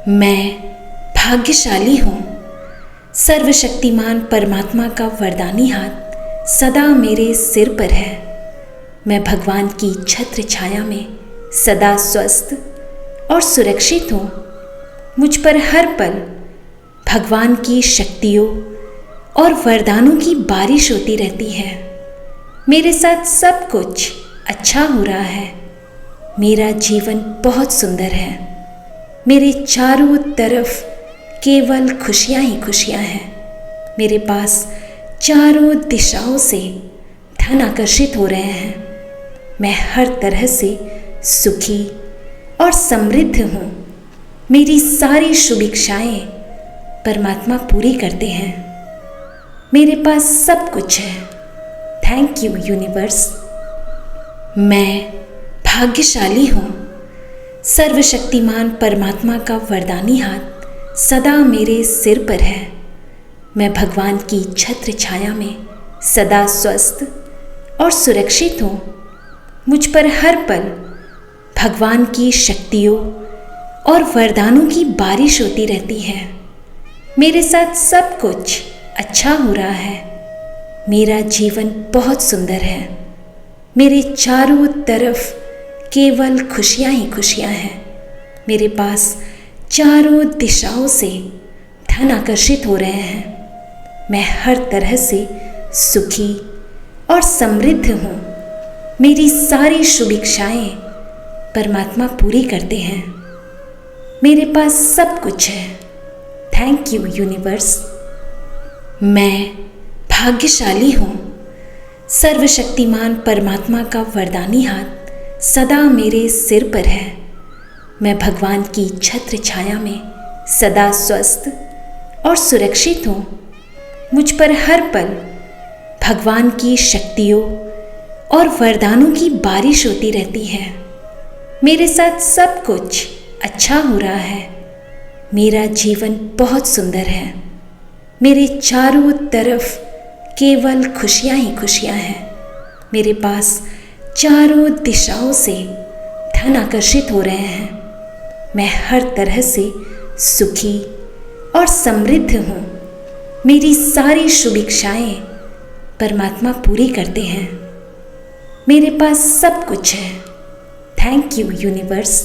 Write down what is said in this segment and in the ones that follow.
मैं भाग्यशाली हूँ। सर्वशक्तिमान परमात्मा का वरदानी हाथ सदा मेरे सिर पर है। मैं भगवान की छत्र छाया में सदा स्वस्थ और सुरक्षित हूँ। मुझ पर हर पल भगवान की शक्तियों और वरदानों की बारिश होती रहती है। मेरे साथ सब कुछ अच्छा हो रहा है। मेरा जीवन बहुत सुंदर है। मेरे चारों तरफ केवल खुशियाँ ही खुशियाँ हैं। मेरे पास चारों दिशाओं से धन आकर्षित हो रहे हैं। मैं हर तरह से सुखी और समृद्ध हूँ। मेरी सारी शुभ इच्छाएं परमात्मा पूरी करते हैं। मेरे पास सब कुछ है। Thank you universe. मैं भाग्यशाली हूँ। सर्वशक्तिमान परमात्मा का वरदानी हाथ सदा मेरे सिर पर है। मैं भगवान की छत्र छाया में सदा स्वस्थ और सुरक्षित हूँ। मुझ पर हर पल भगवान की शक्तियों और वरदानों की बारिश होती रहती है। मेरे साथ सब कुछ अच्छा हो रहा है। मेरा जीवन बहुत सुंदर है। मेरे चारों तरफ केवल खुशियाँ ही खुशियाँ हैं। मेरे पास चारों दिशाओं से धन आकर्षित हो रहे हैं। मैं हर तरह से सुखी और समृद्ध हूँ। मेरी सारी शुभ इच्छाएं परमात्मा पूरी करते हैं। मेरे पास सब कुछ है। Thank you universe. मैं भाग्यशाली हूँ। सर्वशक्तिमान परमात्मा का वरदानी हाथ सदा मेरे सिर पर है। मैं भगवान की छत्र छाया में सदा स्वस्थ और सुरक्षित हूँ। मुझ पर हर पल भगवान की शक्तियों और वरदानों की बारिश होती रहती है। मेरे साथ सब कुछ अच्छा हो रहा है। मेरा जीवन बहुत सुंदर है। मेरे चारों तरफ केवल खुशियाँ ही खुशियाँ हैं। मेरे पास चारों दिशाओं से धन आकर्षित हो रहे हैं। मैं हर तरह से सुखी और समृद्ध हूँ। मेरी सारी शुभ इच्छाएं परमात्मा पूरी करते हैं। मेरे पास सब कुछ है। Thank you universe.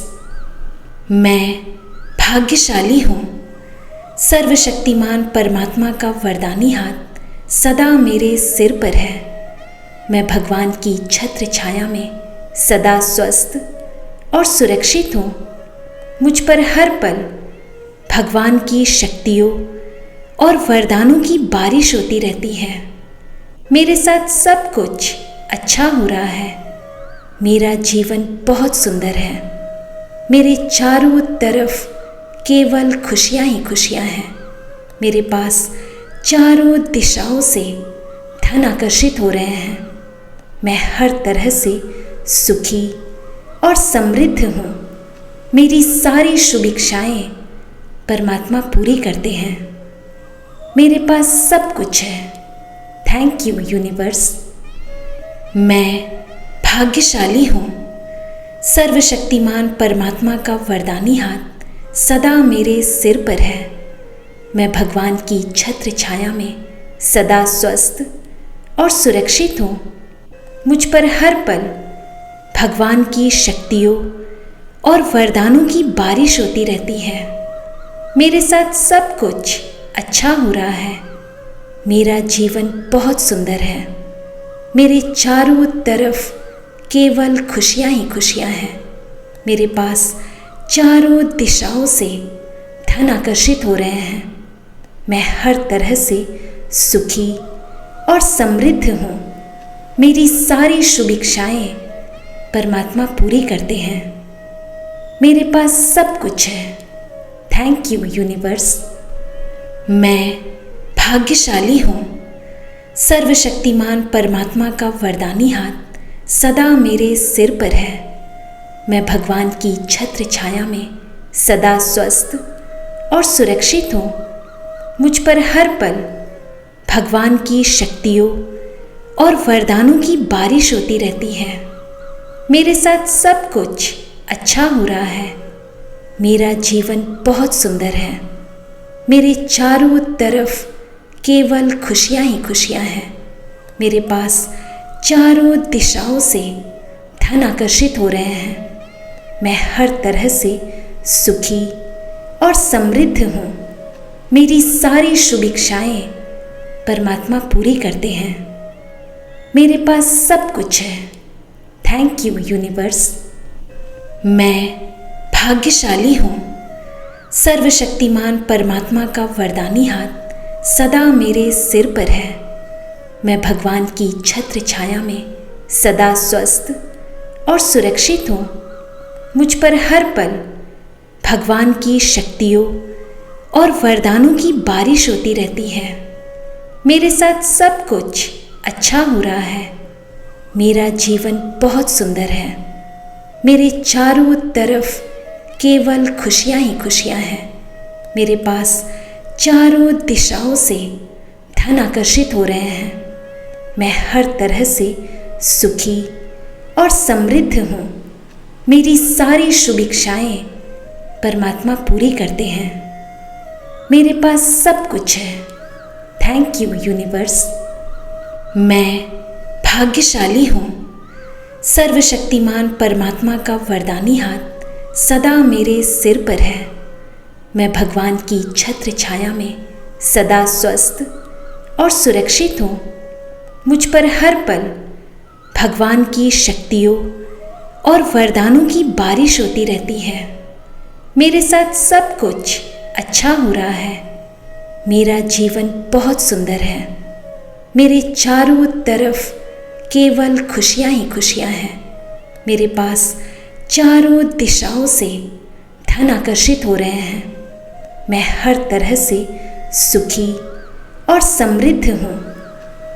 मैं भाग्यशाली हूँ। सर्वशक्तिमान परमात्मा का वरदानी हाथ सदा मेरे सिर पर है। मैं भगवान की छत्र छाया में सदा स्वस्थ और सुरक्षित हूँ। मुझ पर हर पल भगवान की शक्तियों और वरदानों की बारिश होती रहती है। मेरे साथ सब कुछ अच्छा हो रहा है। मेरा जीवन बहुत सुंदर है। मेरे चारों तरफ केवल खुशियाँ ही खुशियाँ हैं। मेरे पास चारों दिशाओं से धन आकर्षित हो रहे हैं। मैं हर तरह से सुखी और समृद्ध हूँ। मेरी सारी शुभ इच्छाएं परमात्मा पूरी करते हैं। मेरे पास सब कुछ है। Thank you universe. मैं भाग्यशाली हूँ। सर्वशक्तिमान परमात्मा का वरदानी हाथ सदा मेरे सिर पर है। मैं भगवान की छत्र छाया में सदा स्वस्थ और सुरक्षित हूँ। मुझ पर हर पल भगवान की शक्तियों और वरदानों की बारिश होती रहती है। मेरे साथ सब कुछ अच्छा हो रहा है। मेरा जीवन बहुत सुंदर है। मेरे चारों तरफ केवल खुशियाँ ही खुशियाँ हैं। मेरे पास चारों दिशाओं से धन आकर्षित हो रहे हैं। मैं हर तरह से सुखी और समृद्ध हूँ। मेरी सारी शुभ इच्छाएं परमात्मा पूरी करते हैं। मेरे पास सब कुछ है। Thank you universe. मैं भाग्यशाली हूँ। सर्वशक्तिमान परमात्मा का वरदानी हाथ सदा मेरे सिर पर है। मैं भगवान की छत्र छाया में सदा स्वस्थ और सुरक्षित हूँ। मुझ पर हर पल भगवान की शक्तियों और वरदानों की बारिश होती रहती है। मेरे साथ सब कुछ अच्छा हो रहा है। मेरा जीवन बहुत सुंदर है। मेरे चारों तरफ केवल खुशियाँ ही खुशियाँ हैं। मेरे पास चारों दिशाओं से धन आकर्षित हो रहे हैं। मैं हर तरह से सुखी और समृद्ध हूँ। मेरी सारी शुभ इच्छाएं परमात्मा पूरी करते हैं। मेरे पास सब कुछ है। Thank you universe. मैं भाग्यशाली हूँ। सर्वशक्तिमान परमात्मा का वरदानी हाथ सदा मेरे सिर पर है। मैं भगवान की छत्र छाया में सदा स्वस्थ और सुरक्षित हूँ। मुझ पर हर पल भगवान की शक्तियों और वरदानों की बारिश होती रहती है। मेरे साथ सब कुछ अच्छा हो रहा है। मेरा जीवन बहुत सुंदर है। मेरे चारों तरफ केवल खुशियाँ ही खुशियाँ हैं। मेरे पास चारों दिशाओं से धन आकर्षित हो रहे हैं। मैं हर तरह से सुखी और समृद्ध हूँ। मेरी सारी शुभ इच्छाएं परमात्मा पूरी करते हैं। मेरे पास सब कुछ है। Thank you universe. मैं भाग्यशाली हूँ। सर्वशक्तिमान परमात्मा का वरदानी हाथ सदा मेरे सिर पर है। मैं भगवान की छत्र छाया में सदा स्वस्थ और सुरक्षित हूँ। मुझ पर हर पल भगवान की शक्तियों और वरदानों की बारिश होती रहती है। मेरे साथ सब कुछ अच्छा हो रहा है। मेरा जीवन बहुत सुंदर है। मेरे चारों तरफ केवल खुशियाँ ही खुशियाँ हैं। मेरे पास चारों दिशाओं से धन आकर्षित हो रहे हैं। मैं हर तरह से सुखी और समृद्ध हूँ।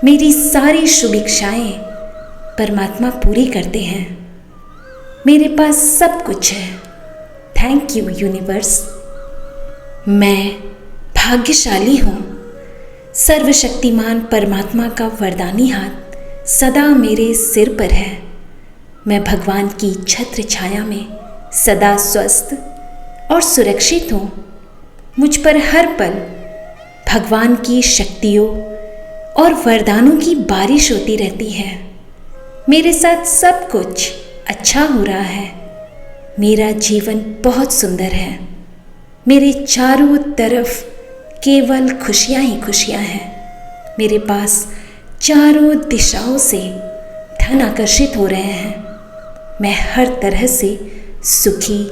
मेरी सारी शुभ इच्छाएं परमात्मा पूरी करते हैं। मेरे पास सब कुछ है। Thank you universe. मैं भाग्यशाली हूँ। सर्वशक्तिमान परमात्मा का वरदानी हाथ सदा मेरे सिर पर है। मैं भगवान की छत्र छाया में सदा स्वस्थ और सुरक्षित हूँ। मुझ पर हर पल भगवान की शक्तियों और वरदानों की बारिश होती रहती है। मेरे साथ सब कुछ अच्छा हो रहा है। मेरा जीवन बहुत सुंदर है। मेरे चारों तरफ केवल खुशियाँ ही खुशियाँ हैं। मेरे पास चारों दिशाओं से धन आकर्षित हो रहे हैं। मैं हर तरह से सुखी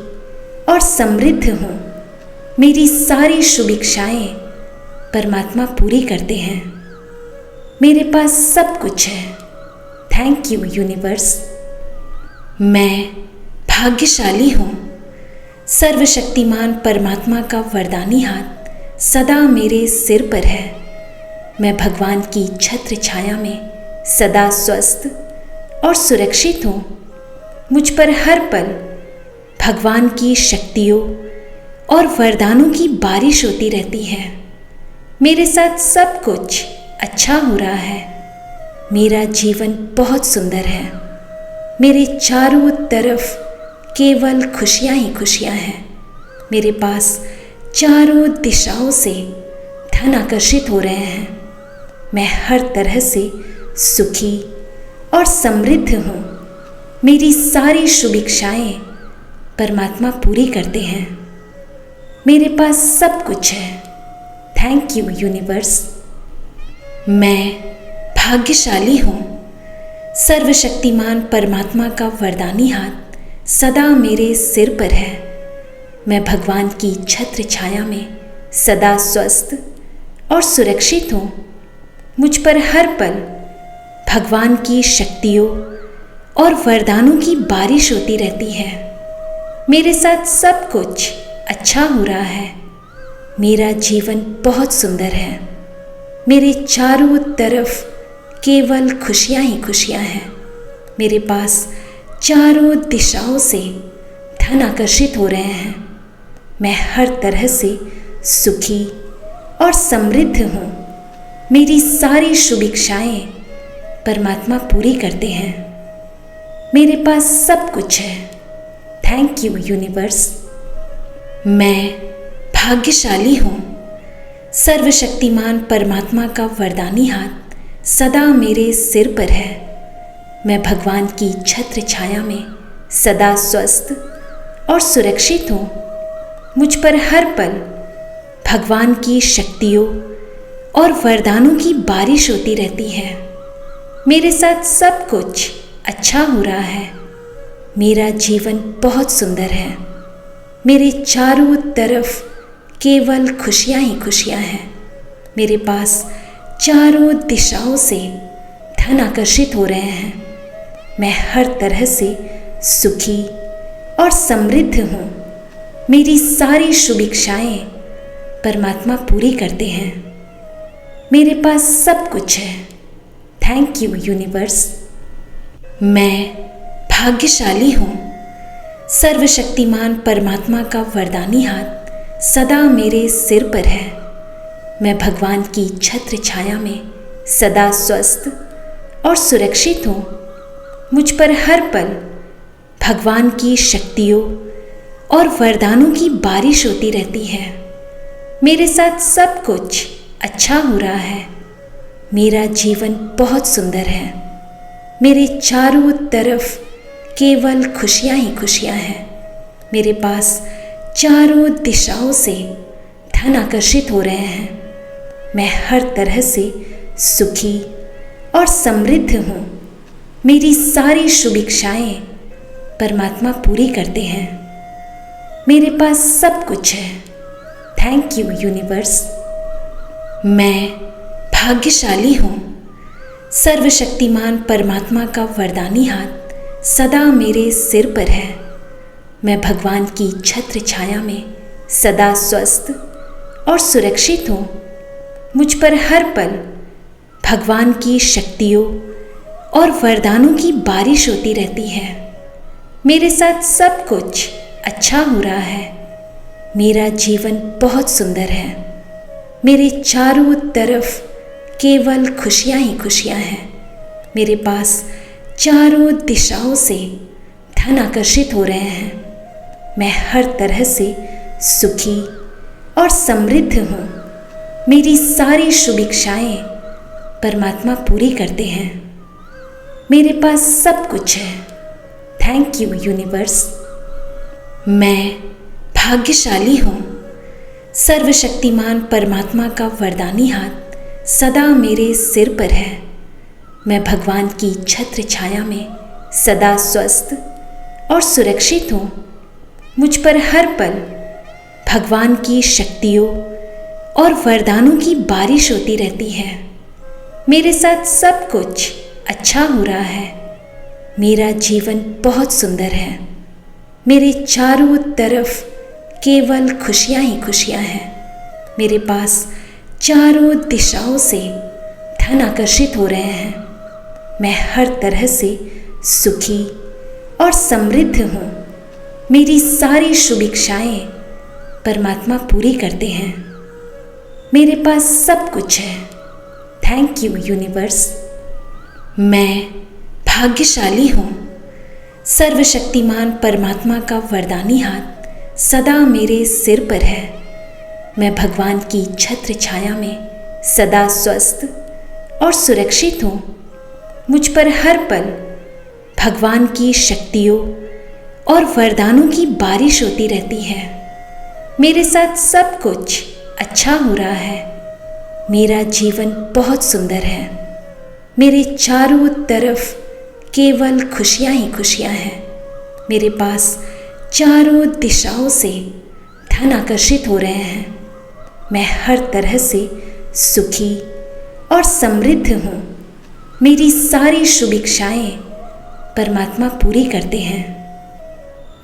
और समृद्ध हूँ। मेरी सारी शुभ इच्छाएं परमात्मा पूरी करते हैं। मेरे पास सब कुछ है। Thank you universe. मैं भाग्यशाली हूँ। सर्वशक्तिमान परमात्मा का वरदानी हाथ सदा मेरे सिर पर है। मैं भगवान की छत्र छाया में सदा स्वस्थ और सुरक्षित हूँ। मुझ पर हर पल भगवान की शक्तियों और वरदानों की बारिश होती रहती है। मेरे साथ सब कुछ अच्छा हो रहा है। मेरा जीवन बहुत सुंदर है। मेरे चारों तरफ केवल खुशियाँ ही खुशियाँ हैं। मेरे पास चारों दिशाओं से धन आकर्षित हो रहे हैं। मैं हर तरह से सुखी और समृद्ध हूँ। मेरी सारी शुभ इच्छाएं परमात्मा पूरी करते हैं। मेरे पास सब कुछ है। Thank you universe. मैं भाग्यशाली हूँ। सर्वशक्तिमान परमात्मा का वरदानी हाथ सदा मेरे सिर पर है। मैं भगवान की छत्र छाया में सदा स्वस्थ और सुरक्षित हूँ। मुझ पर हर पल भगवान की शक्तियों और वरदानों की बारिश होती रहती है। मेरे साथ सब कुछ अच्छा हो रहा है। मेरा जीवन बहुत सुंदर है। मेरे चारों तरफ केवल खुशियाँ ही खुशियाँ हैं। मेरे पास चारों दिशाओं से धन आकर्षित हो रहे हैं। मैं हर तरह से सुखी और समृद्ध हूँ। मेरी सारी शुभ इच्छाएं परमात्मा पूरी करते हैं। मेरे पास सब कुछ है। Thank you universe. मैं भाग्यशाली हूँ। सर्वशक्तिमान परमात्मा का वरदानी हाथ सदा मेरे सिर पर है। मैं भगवान की छत्र छाया में सदा स्वस्थ और सुरक्षित हूँ। मुझ पर हर पल भगवान की शक्तियों और वरदानों की बारिश होती रहती है। मेरे साथ सब कुछ अच्छा हो रहा है। मेरा जीवन बहुत सुंदर है। मेरे चारों तरफ केवल खुशियाँ ही खुशियाँ हैं। मेरे पास चारों दिशाओं से धन आकर्षित हो रहे हैं। मैं हर तरह से सुखी और समृद्ध हूँ। मेरी सारी शुभ इच्छाएं परमात्मा पूरी करते हैं। मेरे पास सब कुछ है। Thank you universe. मैं भाग्यशाली हूँ। सर्वशक्तिमान परमात्मा का वरदानी हाथ सदा मेरे सिर पर है। मैं भगवान की छत्र छाया में सदा स्वस्थ और सुरक्षित हूँ। मुझ पर हर पल भगवान की शक्तियों और वरदानों की बारिश होती रहती है। मेरे साथ सब कुछ अच्छा हो रहा है। मेरा जीवन बहुत सुंदर है। मेरे चारों तरफ केवल खुशियाँ ही खुशियाँ हैं। मेरे पास चारों दिशाओं से धन आकर्षित हो रहे हैं। मैं हर तरह से सुखी और समृद्ध हूँ। मेरी सारी शुभ इच्छाएं परमात्मा पूरी करते हैं। मेरे पास सब कुछ है। Thank you universe. मैं भाग्यशाली हूँ। सर्वशक्तिमान परमात्मा का वरदानी हाथ सदा मेरे सिर पर है। मैं भगवान की छत्र छाया में सदा स्वस्थ और सुरक्षित हूँ। मुझ पर हर पल भगवान की शक्तियों और वरदानों की बारिश होती रहती है। मेरे साथ सब कुछ अच्छा हो रहा है। मेरा जीवन बहुत सुंदर है। मेरे चारों तरफ केवल खुशियाँ ही खुशियाँ हैं। मेरे पास चारों दिशाओं से धन आकर्षित हो रहे हैं। मैं हर तरह से सुखी और समृद्ध हूँ। मेरी सारी शुभ इच्छाएं परमात्मा पूरी करते हैं। मेरे पास सब कुछ है। Thank you universe. मैं भाग्यशाली हूँ। सर्वशक्तिमान परमात्मा का वरदानी हाथ सदा मेरे सिर पर है। मैं भगवान की छत्र छाया में सदा स्वस्थ और सुरक्षित हूँ। मुझ पर हर पल भगवान की शक्तियों और वरदानों की बारिश होती रहती है। मेरे साथ सब कुछ अच्छा हो रहा है। मेरा जीवन बहुत सुंदर है। मेरे चारों तरफ केवल खुशियाँ ही खुशियाँ हैं। मेरे पास चारों दिशाओं से धन आकर्षित हो रहे हैं। मैं हर तरह से सुखी और समृद्ध हूँ। मेरी सारी शुभ इच्छाएं परमात्मा पूरी करते हैं। मेरे पास सब कुछ है। Thank you universe. मैं भाग्यशाली हूँ। सर्वशक्तिमान परमात्मा का वरदानी हाथ सदा मेरे सिर पर है। मैं भगवान की छत्र छाया में सदा स्वस्थ और सुरक्षित हूँ। मुझ पर हर पल भगवान की शक्तियों और वरदानों की बारिश होती रहती है। मेरे साथ सब कुछ अच्छा हो रहा है। मेरा जीवन बहुत सुंदर है। मेरे चारों तरफ केवल खुशियाँ ही खुशियाँ हैं। मेरे पास चारों दिशाओं से धन आकर्षित हो रहे हैं। मैं हर तरह से सुखी और समृद्ध हूँ। मेरी सारी शुभ इच्छाएं परमात्मा पूरी करते हैं।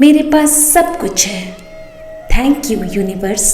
मेरे पास सब कुछ है। Thank you universe.